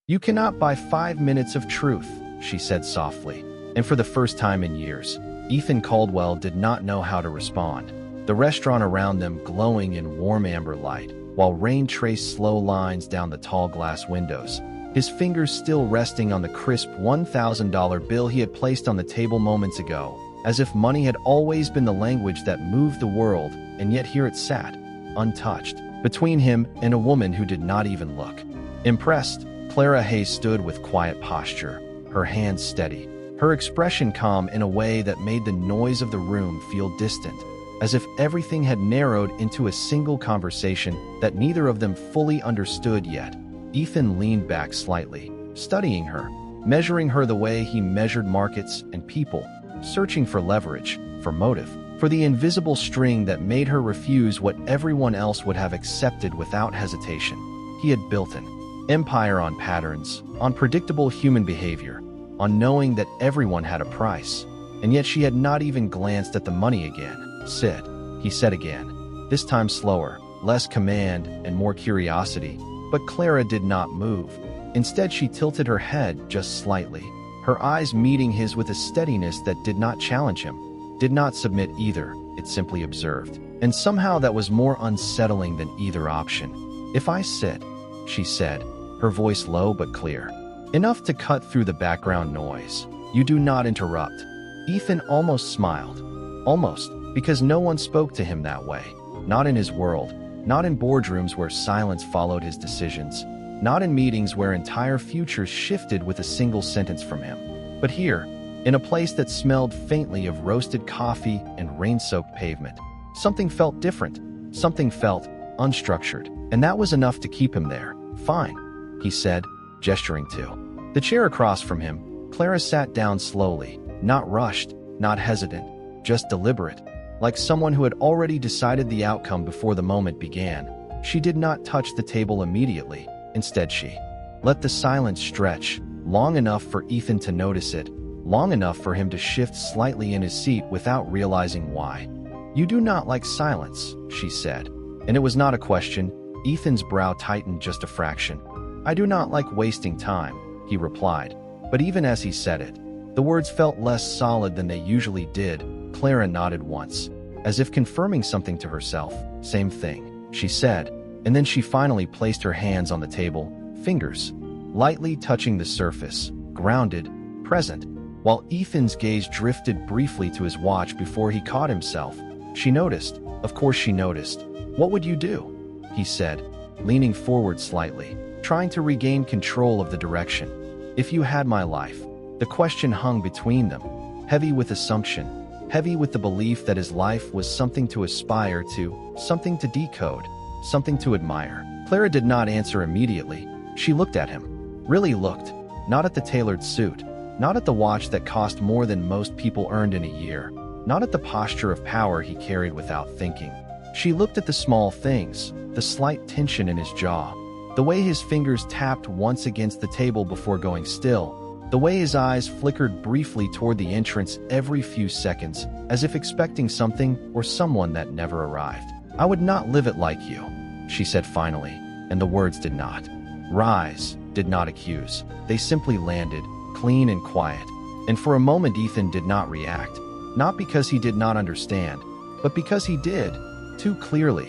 "You cannot buy 5 minutes of truth," she said softly. And for the first time in years, Ethan Caldwell did not know how to respond. The restaurant around them glowing in warm amber light, while rain traced slow lines down the tall glass windows, his fingers still resting on the crisp $1,000 bill he had placed on the table moments ago, as if money had always been the language that moved the world, and yet here it sat, untouched, between him and a woman who did not even look. Impressed, Clara Hayes stood with quiet posture, her hands steady, her expression calm in a way that made the noise of the room feel distant, as if everything had narrowed into a single conversation that neither of them fully understood yet. Ethan leaned back slightly, studying her, measuring her the way he measured markets and people, searching for leverage, for motive, for the invisible string that made her refuse what everyone else would have accepted without hesitation. He had built an empire on patterns, on predictable human behavior, on knowing that everyone had a price, and yet she had not even glanced at the money again. "Sit," he said again, this time slower, less command and more curiosity, but Clara did not move. Instead, she tilted her head just slightly, her eyes meeting his with a steadiness that did not challenge him, did not submit either, it simply observed. And somehow that was more unsettling than either option. "If I sit," she said, her voice low but clear, enough to cut through the background noise. "You do not interrupt." Ethan almost smiled. Almost, because no one spoke to him that way. Not in his world, not in boardrooms where silence followed his decisions, not in meetings where entire futures shifted with a single sentence from him. But here, in a place that smelled faintly of roasted coffee and rain-soaked pavement, something felt different, something felt unstructured, and that was enough to keep him there. "Fine," he said, gesturing to the chair across from him. Clara sat down slowly, not rushed, not hesitant, just deliberate, like someone who had already decided the outcome before the moment began. She did not touch the table immediately. Instead, she let the silence stretch, long enough for Ethan to notice it, long enough for him to shift slightly in his seat without realizing why. "You do not like silence," she said. And it was not a question. Ethan's brow tightened just a fraction. "I do not like wasting time," he replied. But even as he said it, the words felt less solid than they usually did. Clara nodded once, as if confirming something to herself. "Same thing," she said, and then she finally placed her hands on the table, fingers lightly touching the surface, grounded, present. While Ethan's gaze drifted briefly to his watch before he caught himself, she noticed. Of course she noticed. "What would you do?" he said, leaning forward slightly, trying to regain control of the direction. "If you had my life." The question hung between them, heavy with assumption, heavy with the belief that his life was something to aspire to, something to decode, something to admire. Clara did not answer immediately. She looked at him. Really looked. Not at the tailored suit, not at the watch that cost more than most people earned in a year, not at the posture of power he carried without thinking. She looked at the small things, the slight tension in his jaw, the way his fingers tapped once against the table before going still, the way his eyes flickered briefly toward the entrance every few seconds, as if expecting something or someone that never arrived. "I would not live it like you," she said finally, and the words did not rise, did not accuse. They simply landed, clean and quiet. And for a moment Ethan did not react, not because he did not understand, but because he did, too clearly.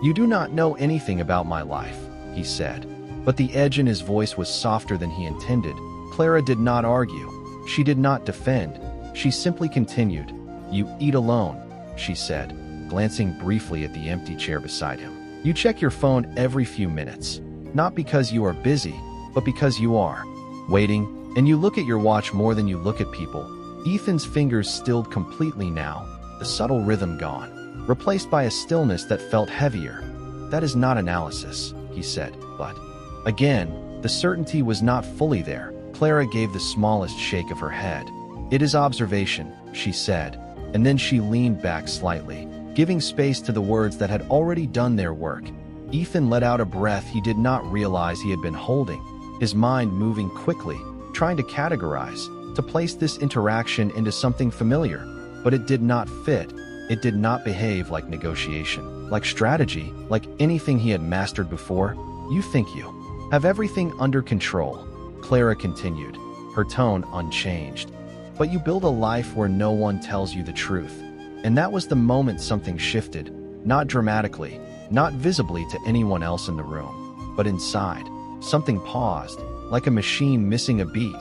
"You do not know anything about my life," he said, but the edge in his voice was softer than he intended. Clara did not argue. She did not defend. She simply continued. "You eat alone," she said, glancing briefly at the empty chair beside him. "You check your phone every few minutes, not because you are busy, but because you are waiting, and you look at your watch more than you look at people." Ethan's fingers stilled completely now, the subtle rhythm gone, replaced by a stillness that felt heavier. "That is not analysis," he said, but again, the certainty was not fully there. Clara gave the smallest shake of her head. "It is observation," she said, and then she leaned back slightly, giving space to the words that had already done their work. Ethan let out a breath he did not realize he had been holding, his mind moving quickly, trying to categorize, to place this interaction into something familiar, but it did not fit. It did not behave like negotiation, like strategy, like anything he had mastered before. "You think you have everything under control," Clara continued, her tone unchanged. But you build a life where no one tells you the truth. And that was the moment something shifted, not dramatically, not visibly to anyone else in the room, but inside. Something paused, like a machine missing a beat.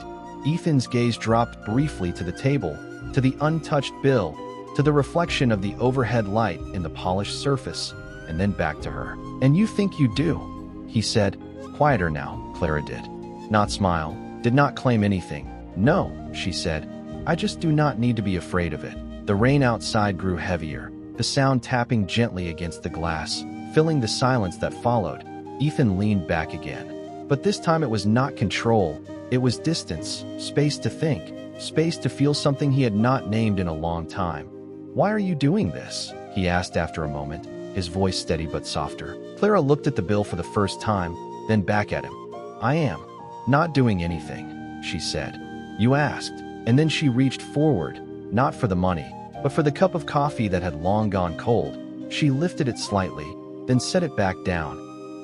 Ethan's gaze dropped briefly to the table, to the untouched bill, to the reflection of the overhead light in the polished surface, and then back to her. "And you think you do?" he said, quieter now. Clara did not smile, did not claim anything. "No," she said, "I just do not need to be afraid of it." The rain outside grew heavier, the sound tapping gently against the glass, filling the silence that followed. Ethan leaned back again. But this time it was not control, it was distance, space to think, space to feel something he had not named in a long time. "Why are you doing this?" he asked after a moment, his voice steady but softer. Clara looked at the bill for the first time, then back at him. "I am not doing anything," she said. "You asked." And then she reached forward, not for the money, but for the cup of coffee that had long gone cold. She lifted it slightly, then set it back down.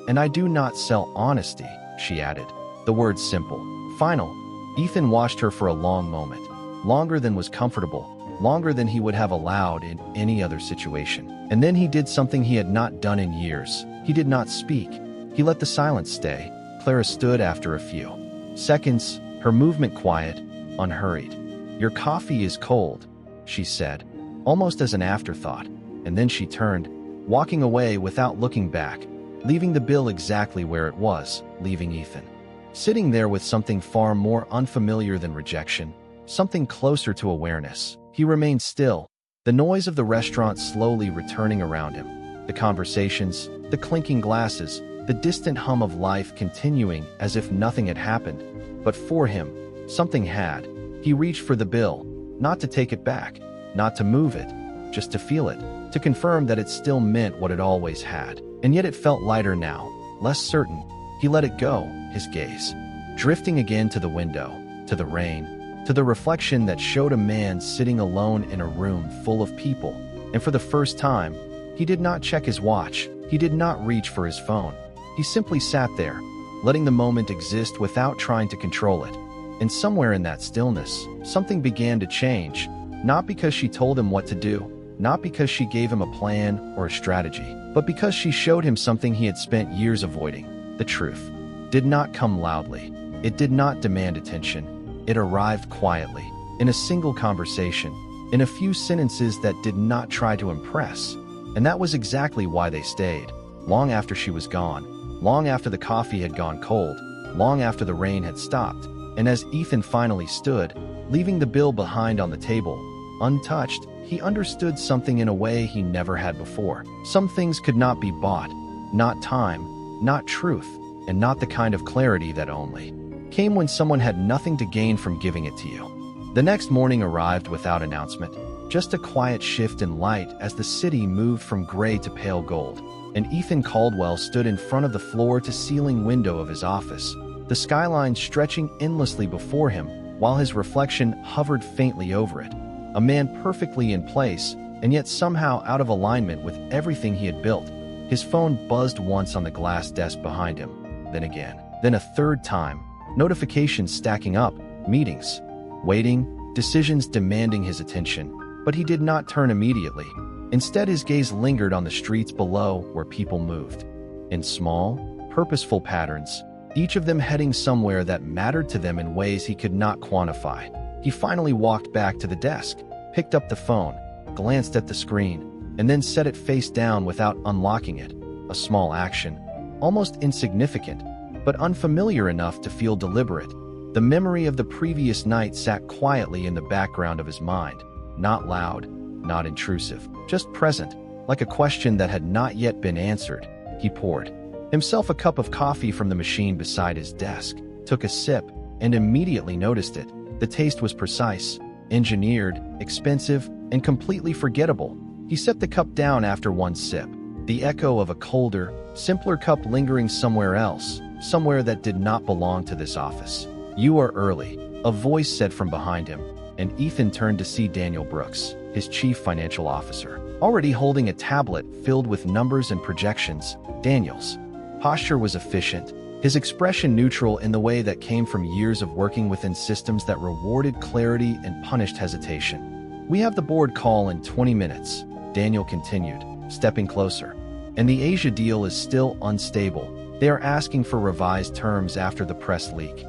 "And I do not sell honesty," she added. The words simple, final. Ethan watched her for a long moment, longer than was comfortable, longer than he would have allowed in any other situation. And then he did something he had not done in years. He did not speak. He let the silence stay. Clara stood after a few seconds, her movement quiet, unhurried. "Your coffee is cold," she said, almost as an afterthought, and then she turned, walking away without looking back, leaving the bill exactly where it was, leaving Ethan sitting there with something far more unfamiliar than rejection, something closer to awareness. He remained still, the noise of the restaurant slowly returning around him, the conversations, the clinking glasses, the distant hum of life continuing as if nothing had happened. But for him, something had. He reached for the bill, not to take it back, not to move it, just to feel it, to confirm that it still meant what it always had. And yet it felt lighter now, less certain. He let it go, his gaze drifting again to the window, to the rain, to the reflection that showed a man sitting alone in a room full of people. And for the first time, he did not check his watch, he did not reach for his phone. He simply sat there, letting the moment exist without trying to control it. And somewhere in that stillness, something began to change, not because she told him what to do, not because she gave him a plan or a strategy, but because she showed him something he had spent years avoiding. The truth did not come loudly. It did not demand attention. It arrived quietly, in a single conversation, in a few sentences that did not try to impress. And that was exactly why they stayed, long after she was gone, long after the coffee had gone cold, long after the rain had stopped. And as Ethan finally stood, leaving the bill behind on the table, untouched, he understood something in a way he never had before. Some things could not be bought, not time, not truth, and not the kind of clarity that only came when someone had nothing to gain from giving it to you. The next morning arrived without announcement, just a quiet shift in light as the city moved from gray to pale gold, and Ethan Caldwell stood in front of the floor-to-ceiling window of his office, the skyline stretching endlessly before him while his reflection hovered faintly over it. A man perfectly in place, and yet somehow out of alignment with everything he had built. His phone buzzed once on the glass desk behind him, then again, then a third time, notifications stacking up, meetings, waiting, decisions demanding his attention. But he did not turn immediately. Instead, his gaze lingered on the streets below where people moved, in small, purposeful patterns, each of them heading somewhere that mattered to them in ways he could not quantify. He finally walked back to the desk, picked up the phone, glanced at the screen, and then set it face down without unlocking it. A small action, almost insignificant, but unfamiliar enough to feel deliberate. The memory of the previous night sat quietly in the background of his mind, not loud, not intrusive, just present, like a question that had not yet been answered. He poured himself a cup of coffee from the machine beside his desk, took a sip, and immediately noticed it. The taste was precise, engineered, expensive, and completely forgettable. He set the cup down after one sip, the echo of a colder, simpler cup lingering somewhere else, somewhere that did not belong to this office. "You are early," a voice said from behind him, and Ethan turned to see Daniel Brooks, his chief financial officer, already holding a tablet filled with numbers and projections. Daniel's posture was efficient, his expression neutral in the way that came from years of working within systems that rewarded clarity and punished hesitation. "We have the board call in 20 minutes, Daniel continued, stepping closer. "And the Asia deal is still unstable. They are asking for revised terms after the press leak."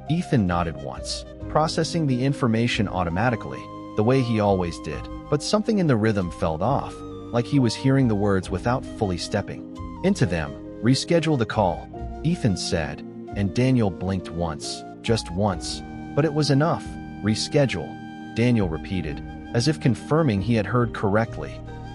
Ethan nodded once, processing the information automatically, the way he always did. But something in the rhythm felt off, like he was hearing the words without fully stepping into them. "Reschedule the call," Ethan said, and Daniel blinked once, just once. But it was enough. "Reschedule," Daniel repeated, as if confirming he had heard correctly.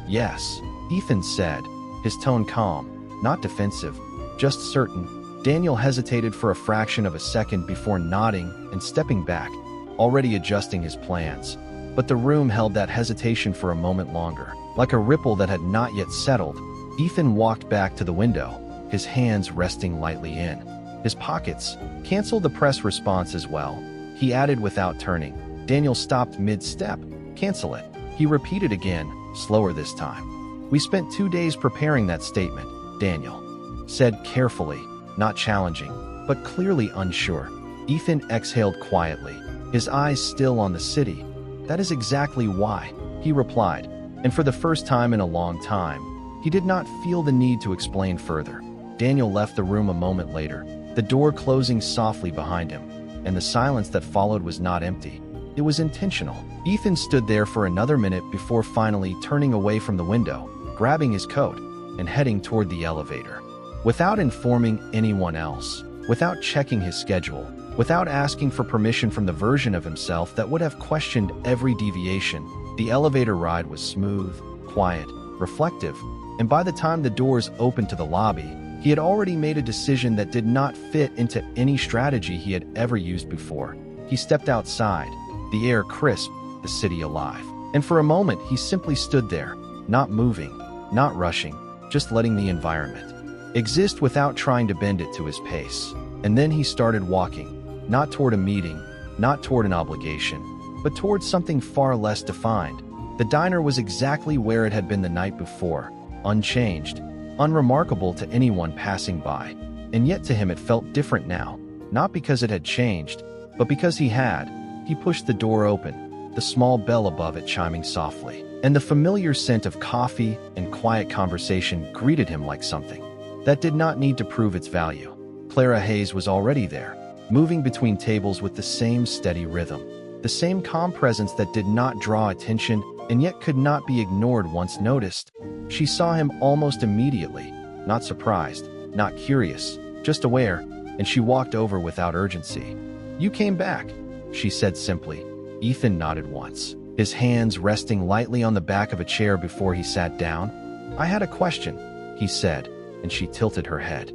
"Yes," Ethan said, his tone calm, not defensive, just certain. Daniel hesitated for a fraction of a second before nodding and stepping back, already adjusting his plans. But the room held that hesitation for a moment longer. Like a ripple that had not yet settled, Ethan walked back to the window, his hands resting lightly in his pockets. "Cancel the press response as well," he added without turning. Daniel stopped mid-step. "Cancel it," he repeated again, slower this time. "We spent 2 days preparing that statement," Daniel said carefully, not challenging, but clearly unsure. Ethan exhaled quietly, his eyes still on the city. "That is exactly why," he replied, and for the first time in a long time, he did not feel the need to explain further. Daniel left the room a moment later, the door closing softly behind him, and the silence that followed was not empty. It was intentional. Ethan stood there for another minute before finally turning away from the window, grabbing his coat, and heading toward the elevator. Without informing anyone else, without checking his schedule, without asking for permission from the version of himself that would have questioned every deviation, the elevator ride was smooth, quiet, reflective, and by the time the doors opened to the lobby, he had already made a decision that did not fit into any strategy he had ever used before. He stepped outside, the air crisp, the city alive. And for a moment, he simply stood there, not moving, not rushing, just letting the environment exist without trying to bend it to his pace. And then he started walking, not toward a meeting, not toward an obligation, but toward something far less defined. The diner was exactly where it had been the night before, unchanged, unremarkable to anyone passing by. And yet to him it felt different now, not because it had changed, but because he had. He pushed the door open, the small bell above it chiming softly, and the familiar scent of coffee and quiet conversation greeted him like something that did not need to prove its value. Clara Hayes was already there, moving between tables with the same steady rhythm, the same calm presence that did not draw attention and yet could not be ignored once noticed. She saw him almost immediately, not surprised, not curious, just aware, and she walked over without urgency. "You came back," she said simply. Ethan nodded once, his hands resting lightly on the back of a chair before he sat down. "I had a question," he said, and she tilted her head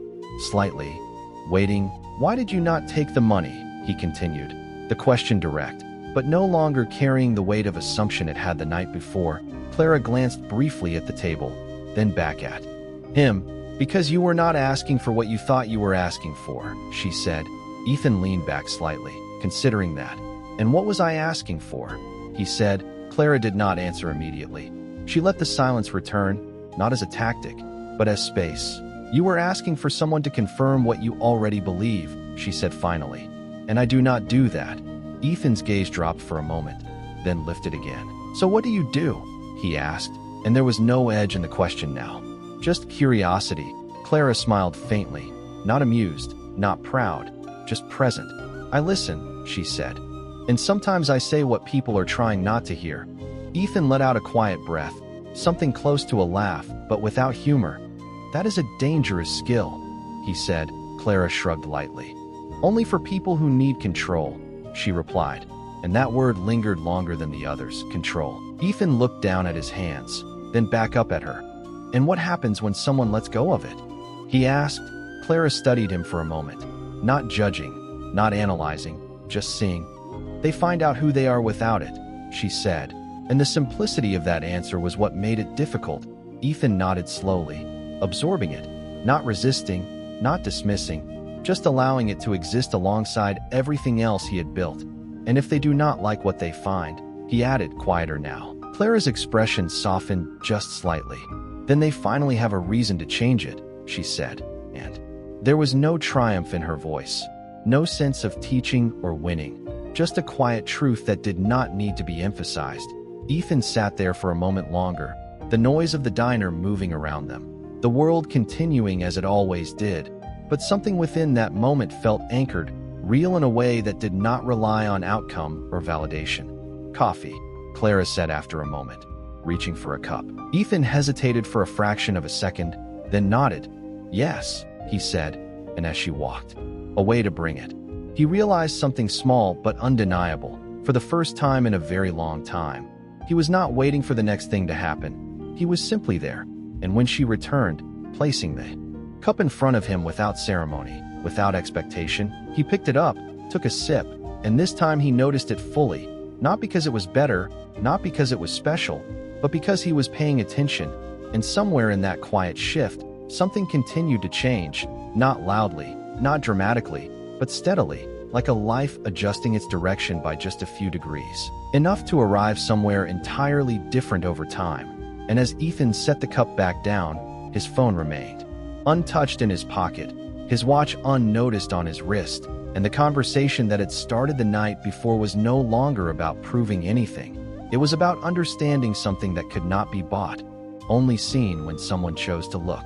slightly, waiting. "Why did you not take the money?" he continued, the question direct, but no longer carrying the weight of assumption it had the night before. Clara glanced briefly at the table, then back at him. "Because you were not asking for what you thought you were asking for," she said. Ethan leaned back slightly, considering that. "And what was I asking for?" he said. Clara did not answer immediately. She let the silence return, not as a tactic, but as space. "You were asking for someone to confirm what you already believe," she said finally. "And I do not do that." Ethan's gaze dropped for a moment, then lifted again. "So what do you do?" he asked, and there was no edge in the question now. Just curiosity. Clara smiled faintly, not amused, not proud, just present. "I listen," she said. "And sometimes I say what people are trying not to hear." Ethan let out a quiet breath, something close to a laugh, but without humor. "That is a dangerous skill," he said. Clara shrugged lightly. "Only for people who need control," she replied, and that word lingered longer than the others. Control. Ethan looked down at his hands, then back up at her. "And what happens when someone lets go of it?" he asked. Clara studied him for a moment, not judging, not analyzing, just seeing. "They find out who they are without it," she said, and the simplicity of that answer was what made it difficult. Ethan nodded slowly, absorbing it, not resisting, not dismissing, just allowing it to exist alongside everything else he had built. "And if they do not like what they find," he added, quieter now. Clara's expression softened just slightly. "Then they finally have a reason to change it," she said. "And There was no triumph in her voice, no sense of teaching or winning, just a quiet truth that did not need to be emphasized. Ethan sat there for a moment longer, the noise of the diner moving around them, the world continuing as it always did, but something within that moment felt anchored, real in a way that did not rely on outcome or validation. "Coffee," Clara said after a moment, reaching for a cup. Ethan hesitated for a fraction of a second, then nodded. "Yes," he said, and as she walked away to bring it, he realized something small but undeniable. For the first time in a very long time, he was not waiting for the next thing to happen. He was simply there, and when she returned, placing the cup in front of him without ceremony, without expectation, he picked it up, took a sip, and this time he noticed it fully, not because it was better, not because it was special, but because he was paying attention, and somewhere in that quiet shift, something continued to change, not loudly, not dramatically, but steadily, like a life adjusting its direction by just a few degrees, enough to arrive somewhere entirely different over time. And as Ethan set the cup back down, his phone remained untouched in his pocket, his watch unnoticed on his wrist, and the conversation that had started the night before was no longer about proving anything. It was about understanding something that could not be bought, only seen when someone chose to look.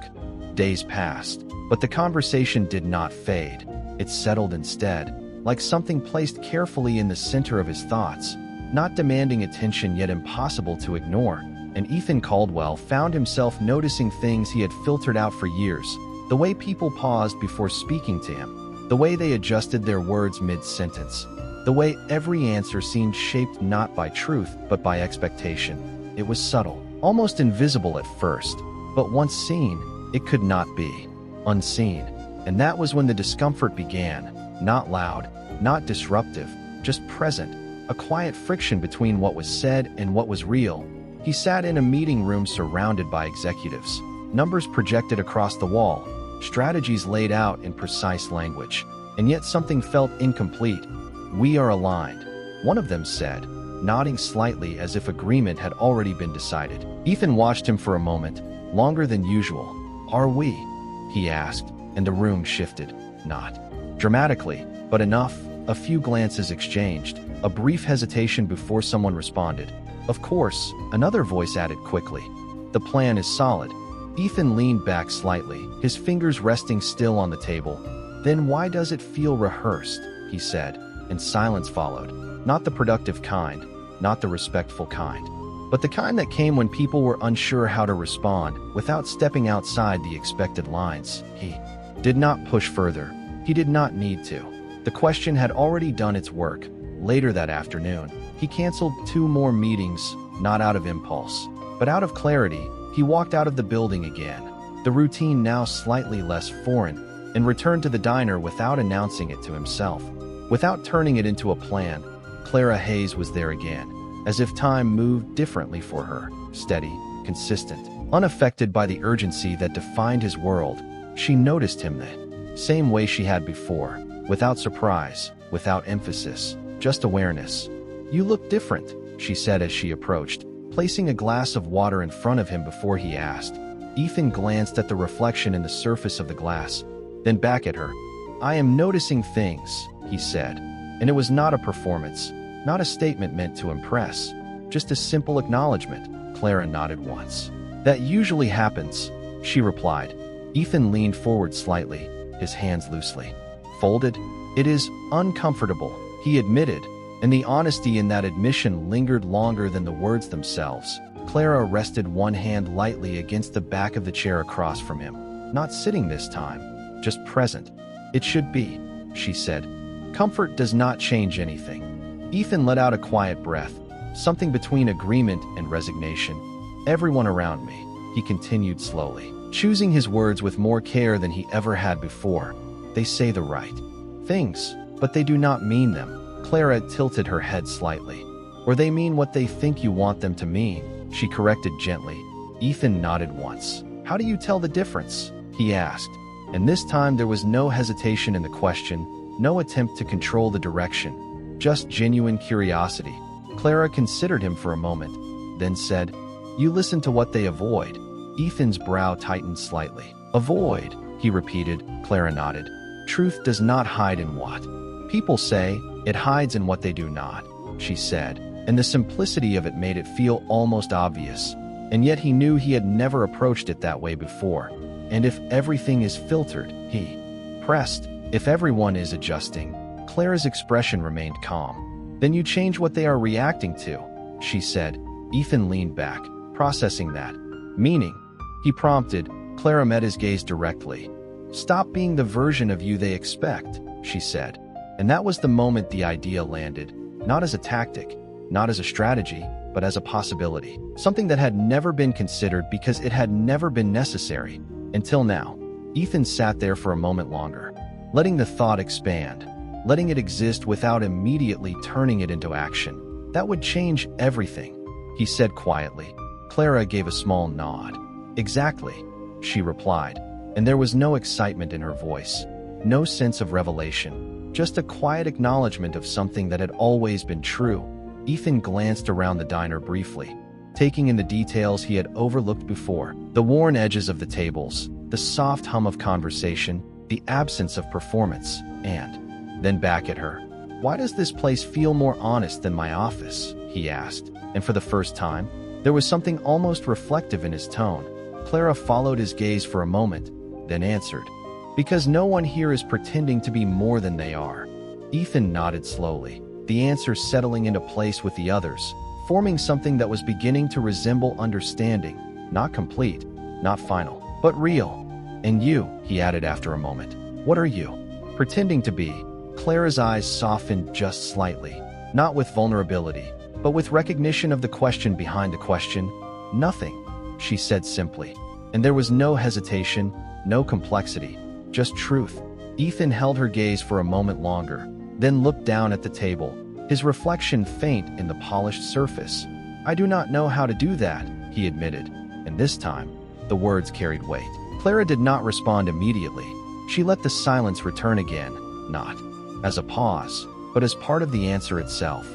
Days passed, but the conversation did not fade. It settled instead, like something placed carefully in the center of his thoughts, not demanding attention yet impossible to ignore. And Ethan Caldwell found himself noticing things he had filtered out for years, the way people paused before speaking to him, the way they adjusted their words mid-sentence, the way every answer seemed shaped not by truth but by expectation. It was subtle, almost invisible at first, but once seen, it could not be unseen. And that was when the discomfort began, not loud, not disruptive, just present, a quiet friction between what was said and what was real. He sat in a meeting room surrounded by executives, numbers projected across the wall, strategies laid out in precise language, and yet something felt incomplete. "We are aligned," one of them said, nodding slightly as if agreement had already been decided. Ethan watched him for a moment, longer than usual. "Are we?" he asked, and the room shifted, not dramatically, but enough. A few glances exchanged, a brief hesitation before someone responded. "Of course," another voice added quickly. "The plan is solid." Ethan leaned back slightly, his fingers resting still on the table. "Then why does it feel rehearsed?" he said, and silence followed. Not the productive kind, not the respectful kind, but the kind that came when people were unsure how to respond without stepping outside the expected lines. He did not push further. He did not need to. The question had already done its work. Later that afternoon, he canceled 2 more meetings, not out of impulse, but out of clarity. He walked out of the building again, the routine now slightly less foreign, and returned to the diner without announcing it to himself, without turning it into a plan. Clara Hayes was there again, as if time moved differently for her, steady, consistent, unaffected by the urgency that defined his world. She noticed him the same way she had before, without surprise, without emphasis, just awareness. "You look different," she said as she approached, placing a glass of water in front of him before he asked. Ethan glanced at the reflection in the surface of the glass, then back at her. "I am noticing things," he said, and it was not a performance, not a statement meant to impress, just a simple acknowledgement. Clara nodded once. "That usually happens," she replied. Ethan leaned forward slightly, his hands loosely folded. "It is uncomfortable," he admitted, and the honesty in that admission lingered longer than the words themselves. Clara rested one hand lightly against the back of the chair across from him, not sitting this time, just present. "It should be," she said. "Comfort does not change anything." Ethan let out a quiet breath, something between agreement and resignation. "Everyone around me," he continued slowly, choosing his words with more care than he ever had before. "They say the right things, but they do not mean them." Clara tilted her head slightly. "Or they mean what they think you want them to mean," she corrected gently. Ethan nodded once. "How do you tell the difference?" he asked. And this time there was no hesitation in the question, no attempt to control the direction, just genuine curiosity. Clara considered him for a moment, then said, "You listen to what they avoid." Ethan's brow tightened slightly. "Avoid?" he repeated. Clara nodded. Truth does not hide in what people say, it hides in what they do not, she said, and the simplicity of it made it feel almost obvious. And yet he knew he had never approached it that way before. And if everything is filtered, he pressed. If everyone is adjusting, Clara's expression remained calm. Then you change what they are reacting to, she said. Ethan leaned back, processing that. Meaning? He prompted. Clara met his gaze directly. Stop being the version of you they expect, she said. And that was the moment the idea landed, not as a tactic, not as a strategy, but as a possibility. Something that had never been considered because it had never been necessary. Until now. Ethan sat there for a moment longer, letting the thought expand, letting it exist without immediately turning it into action. That would change everything, he said quietly. Clara gave a small nod. Exactly, she replied, and there was no excitement in her voice, no sense of revelation, just a quiet acknowledgement of something that had always been true. Ethan glanced around the diner briefly, taking in the details he had overlooked before, the worn edges of the tables, the soft hum of conversation, the absence of performance, and then back at her. Why does this place feel more honest than my office? He asked, and for the first time, there was something almost reflective in his tone. Clara followed his gaze for a moment, then answered, because no one here is pretending to be more than they are. Ethan nodded slowly, the answer settling into place with the others, forming something that was beginning to resemble understanding, not complete, not final, but real. And you, he added after a moment, what are you pretending to be? Clara's eyes softened just slightly, not with vulnerability, but with recognition of the question behind the question. Nothing, she said simply. And there was no hesitation, no complexity, just truth. Ethan held her gaze for a moment longer, then looked down at the table, his reflection faint in the polished surface. I do not know how to do that, he admitted, and this time, the words carried weight. Clara did not respond immediately. She let the silence return again, not as a pause, but as part of the answer itself.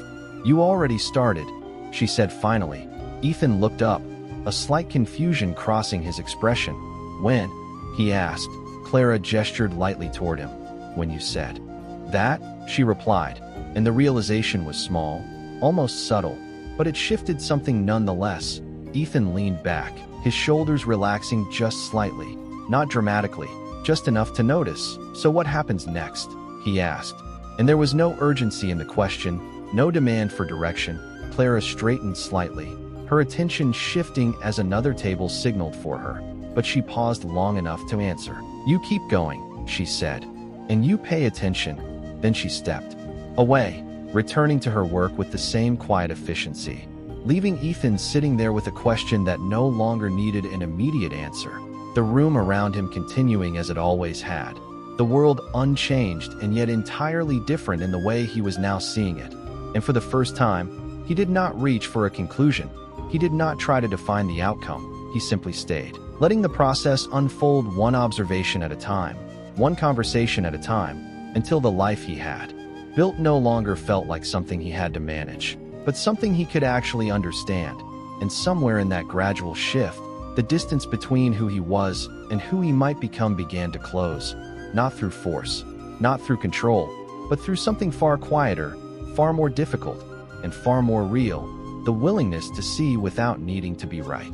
You already started, she said finally. Ethan looked up, a slight confusion crossing his expression. When? He asked. Clara gestured lightly toward him. When you said that, she replied, and the realization was small, almost subtle, but it shifted something nonetheless. Ethan leaned back, his shoulders relaxing just slightly, not dramatically, just enough to notice. So what happens next? He asked. And there was no urgency in the question, no demand for direction. Clara straightened slightly, her attention shifting as another table signaled for her, but she paused long enough to answer. You keep going, she said, and you pay attention. Then she stepped away, returning to her work with the same quiet efficiency, leaving Ethan sitting there with a question that no longer needed an immediate answer. The room around him continuing as it always had, the world unchanged and yet entirely different in the way he was now seeing it. And for the first time, he did not reach for a conclusion. He did not try to define the outcome. He simply stayed, letting the process unfold one observation at a time, one conversation at a time, until the life he had built no longer felt like something he had to manage, but something he could actually understand. And somewhere in that gradual shift, the distance between who he was and who he might become began to close, not through force, not through control, but through something far quieter, far more difficult, and far more real, the willingness to see without needing to be right.